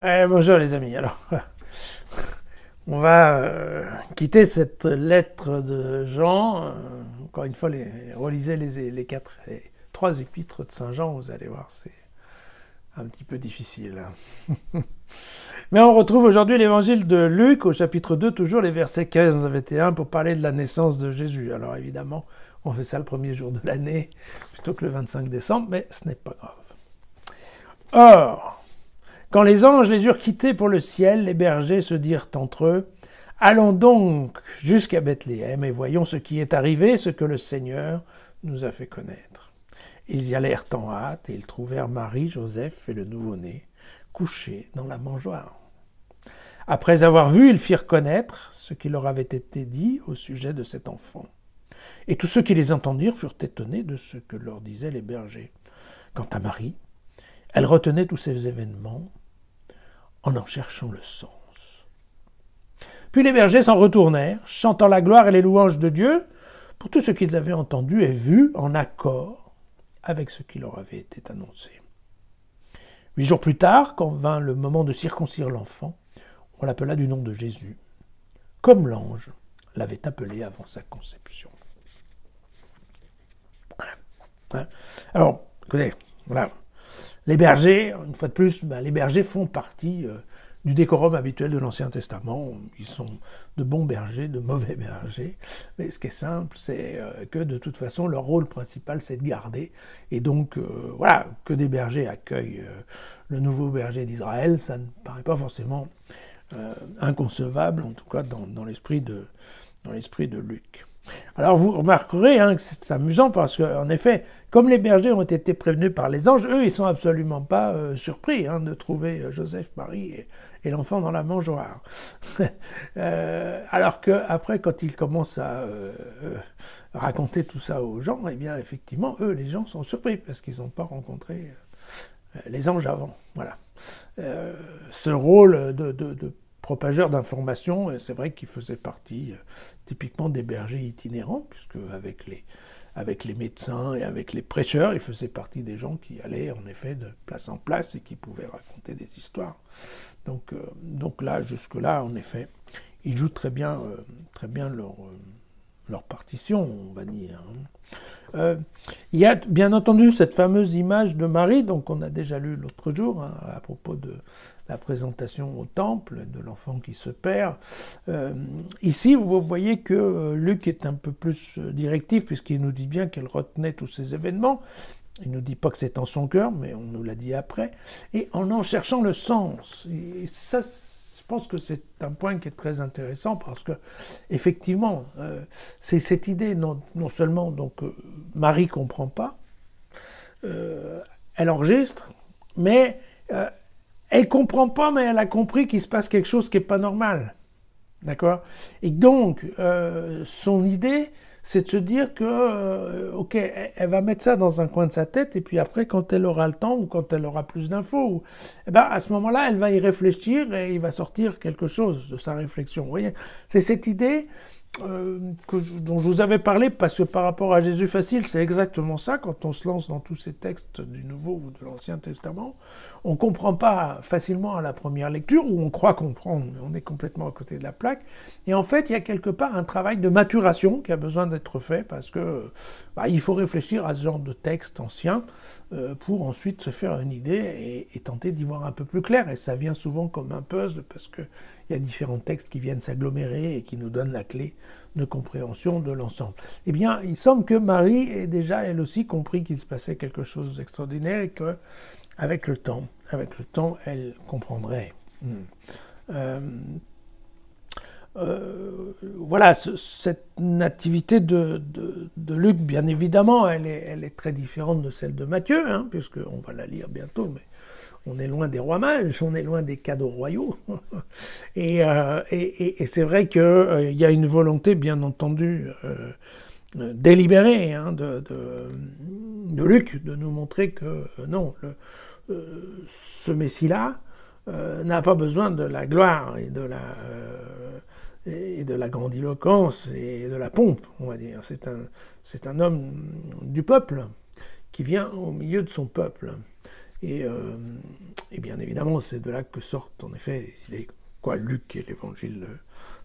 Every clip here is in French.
Bonjour les amis, alors on va quitter cette lettre de Jean, encore une fois relisez les trois épîtres de Saint Jean, vous allez voir c'est un petit peu difficile. Mais on retrouve aujourd'hui l'évangile de Luc au chapitre 2, toujours les versets 15 à 21 pour parler de la naissance de Jésus. Alors évidemment on fait ça le premier jour de l'année plutôt que le 25 décembre, mais ce n'est pas grave. Or, quand les anges les eurent quittés pour le ciel, les bergers se dirent entre eux, « Allons donc jusqu'à Bethléem et voyons ce qui est arrivé, ce que le Seigneur nous a fait connaître. » Ils y allèrent en hâte et ils trouvèrent Marie, Joseph et le nouveau-né couchés dans la mangeoire. Après avoir vu, ils firent connaître ce qui leur avait été dit au sujet de cet enfant. Et tous ceux qui les entendirent furent étonnés de ce que leur disaient les bergers. Quant à Marie, elle retenait tous ces événements en cherchant le sens. Puis les bergers s'en retournèrent, chantant la gloire et les louanges de Dieu pour tout ce qu'ils avaient entendu et vu en accord avec ce qui leur avait été annoncé. 8 jours plus tard, quand vint le moment de circoncire l'enfant, on l'appela du nom de Jésus, comme l'ange l'avait appelé avant sa conception. Alors, écoutez, voilà. Les bergers, une fois de plus, les bergers font partie du décorum habituel de l'Ancien Testament. Ils sont de bons bergers, de mauvais bergers. Mais ce qui est simple, c'est que de toute façon, leur rôle principal, c'est de garder. Et donc, voilà, que des bergers accueillent le nouveau berger d'Israël, ça ne paraît pas forcément inconcevable, en tout cas dans l'esprit de Luc. Alors vous remarquerez que c'est amusant parce qu'en effet, comme les bergers ont été prévenus par les anges, eux ils sont absolument pas surpris de trouver Joseph, Marie et l'enfant dans la mangeoire. Alors que après, quand ils commencent à raconter tout ça aux gens, eh bien effectivement, eux les gens sont surpris parce qu'ils n'ont pas rencontré les anges avant. Voilà. Ce rôle de propageur d'informations, c'est vrai qu'il faisait partie typiquement des bergers itinérants, puisque avec les médecins et avec les prêcheurs, il faisait partie des gens qui allaient en effet de place en place et qui pouvaient raconter des histoires. Donc là, jusque-là, en effet, ils jouent très bien leur partition, on va dire. Il y a bien entendu cette fameuse image de Marie, donc on a déjà lu l'autre jour, à propos de la présentation au temple, de l'enfant qui se perd. Ici, vous voyez que Luc est un peu plus directif, puisqu'il nous dit bien qu'elle retenait tous ces événements. Il ne nous dit pas que c'est en son cœur, mais on nous l'a dit après. Et en cherchant le sens. Et ça, je pense que c'est un point qui est très intéressant parce que, effectivement, c'est cette idée, non seulement donc Marie comprend pas, elle enregistre, mais elle comprend pas, mais elle a compris qu'il se passe quelque chose qui est pas normal, d'accord. Et donc son idée, c'est de se dire que, ok, elle va mettre ça dans un coin de sa tête, et puis après, quand elle aura le temps, ou quand elle aura plus d'infos, à ce moment-là, elle va y réfléchir, et il va sortir quelque chose de sa réflexion. Vous voyez, c'est cette idée dont je vous avais parlé, parce que par rapport à Jésus facile, c'est exactement ça. Quand on se lance dans tous ces textes du Nouveau ou de l'Ancien Testament, on ne comprend pas facilement à la première lecture, ou on croit comprendre, mais on est complètement à côté de la plaque. Et en fait, il y a quelque part un travail de maturation qui a besoin d'être fait, parce que il faut réfléchir à ce genre de texte ancien pour ensuite se faire une idée et tenter d'y voir un peu plus clair. Et ça vient souvent comme un puzzle, parce que il y a différents textes qui viennent s'agglomérer et qui nous donnent la clé de compréhension de l'ensemble. Eh bien, il semble que Marie ait déjà, elle aussi, compris qu'il se passait quelque chose d'extraordinaire et qu'avec le temps, elle comprendrait. Voilà, cette nativité de Luc, bien évidemment, elle est très différente de celle de Matthieu, puisqu'on va la lire bientôt, mais on est loin des rois mages, on est loin des cadeaux royaux. Et c'est vrai qu'il y a une volonté, bien entendu, délibérée de Luc, de nous montrer que non, ce Messie-là n'a pas besoin de la gloire et de la grandiloquence et de la pompe, on va dire. C'est un homme du peuple qui vient au milieu de son peuple. Et bien évidemment, c'est de là que sortent en effet Luc et l'évangile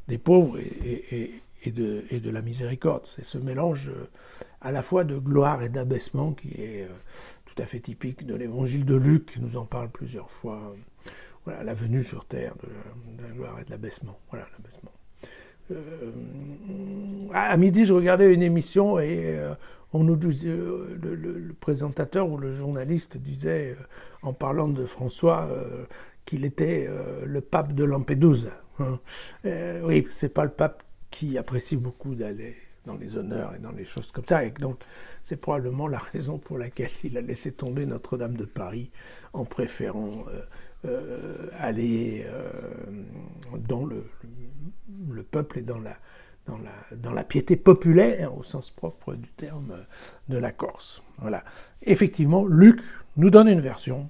des pauvres et de la miséricorde. C'est ce mélange à la fois de gloire et d'abaissement qui est tout à fait typique de l'évangile de Luc, qui nous en parle plusieurs fois. Voilà, la venue sur terre de la gloire et de l'abaissement. Voilà, l'abaissement. À midi, je regardais une émission et on nous disait, le présentateur ou le journaliste disait, en parlant de François, qu'il était le pape de Lampedusa. Hein. Oui, c'est pas le pape qui apprécie beaucoup d'aller dans les honneurs et dans les choses comme ça. Et donc, c'est probablement la raison pour laquelle il a laissé tomber Notre-Dame de Paris en préférant aller dans le peuple et dans la piété populaire, au sens propre du terme, de la Corse. Voilà. Effectivement, Luc nous donne une version,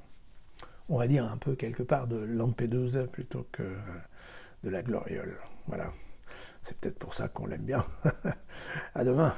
on va dire un peu quelque part de Lampedusa plutôt que de la Gloriole. Voilà. C'est peut-être pour ça qu'on l'aime bien. À demain.